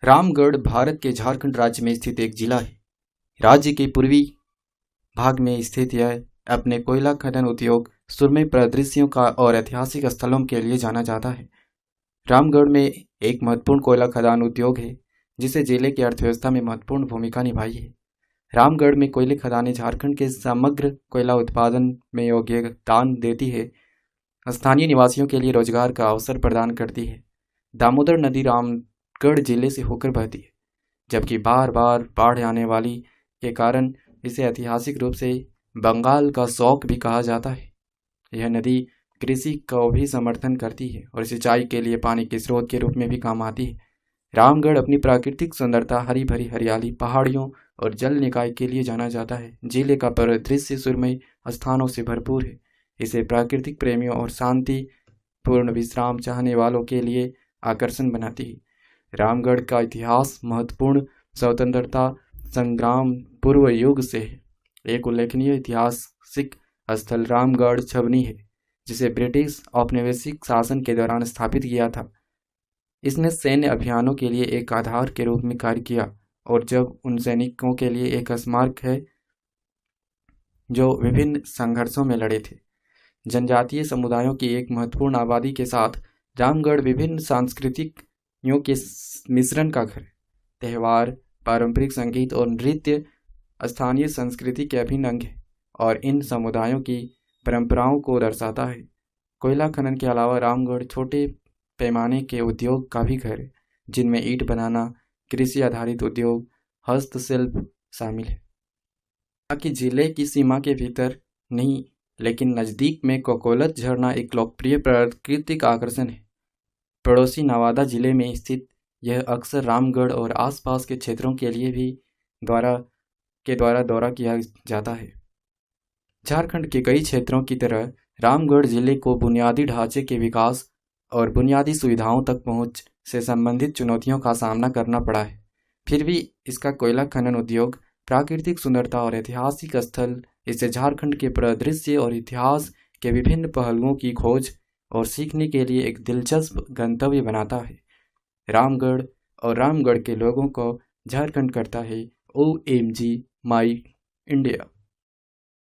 रामगढ़ भारत के झारखंड राज्य में स्थित एक जिला है। राज्य के पूर्वी भाग में स्थित यह अपने कोयला खनन उद्योग, सुरम्य परिदृश्यों का और ऐतिहासिक स्थलों के लिए जाना जाता है। रामगढ़ में एक महत्वपूर्ण कोयला खदान उद्योग है, जिसे जिले की अर्थव्यवस्था में महत्वपूर्ण भूमिका निभाई है। रामगढ़ में कोयले खदानें झारखंड के समग्र कोयला उत्पादन में योगदान देती है, स्थानीय निवासियों के लिए रोजगार का अवसर प्रदान करती है। दामोदर नदी रामगढ़ जिले से होकर बहती है, जबकि बार बार बाढ़ आने वाली के कारण इसे ऐतिहासिक रूप से बंगाल का शौक भी कहा जाता है। यह नदी कृषि का भी समर्थन करती है और सिंचाई के लिए पानी के स्रोत के रूप में भी काम आती है। रामगढ़ अपनी प्राकृतिक सुंदरता, हरी भरी हरियाली, पहाड़ियों और जल निकाय के लिए जाना जाता है। जिले का परिदृश्य सुरमई स्थानों से भरपूर है। इसे प्राकृतिक प्रेमियों और शांति पूर्ण विश्राम चाहने वालों के लिए आकर्षण बनाती है। रामगढ़ का इतिहास महत्वपूर्ण स्वतंत्रता संग्राम पूर्व युग से है। एक उल्लेखनीय ऐतिहासिक स्थल रामगढ़ छावनी है, जिसे ब्रिटिश औपनिवेशिक शासन के दौरान स्थापित किया था। इसने सैन्य अभियानों के लिए एक आधार के रूप में कार्य किया और जब उन सैनिकों के लिए एक स्मारक है जो विभिन्न संघर्षों में लड़े थे। जनजातीय समुदायों की एक महत्वपूर्ण आबादी के साथ रामगढ़ विभिन्न सांस्कृतिकों के मिश्रण का घर है। त्यौहार, पारंपरिक संगीत और नृत्य स्थानीय संस्कृति के अभिन्न अंग है और इन समुदायों की परंपराओं को दर्शाता है। कोयला खनन के अलावा रामगढ़ छोटे पैमाने के उद्योग का भी घर है, जिनमें ईंट बनाना, कृषि आधारित उद्योग, हस्तशिल्प शामिल है। ताकि जिले की सीमा के भीतर नहीं, लेकिन नज़दीक में कोकोलत झरना एक लोकप्रिय प्राकृतिक आकर्षण है। पड़ोसी नवादा जिले में स्थित यह अक्सर रामगढ़ और आसपास के क्षेत्रों के लिए भी द्वारा दौरा किया जाता है। झारखंड के कई क्षेत्रों की तरह रामगढ़ जिले को बुनियादी ढांचे के विकास और बुनियादी सुविधाओं तक पहुंच से संबंधित चुनौतियों का सामना करना पड़ा है। फिर भी इसका कोयला खनन उद्योग, प्राकृतिक सुंदरता और ऐतिहासिक स्थल इसे झारखंड के परिदृश्य और इतिहास के विभिन्न पहलुओं की खोज और सीखने के लिए एक दिलचस्प गंतव्य बनाता है। रामगढ़ और रामगढ़ के लोगों को झारखंड करता है OMG माई इंडिया।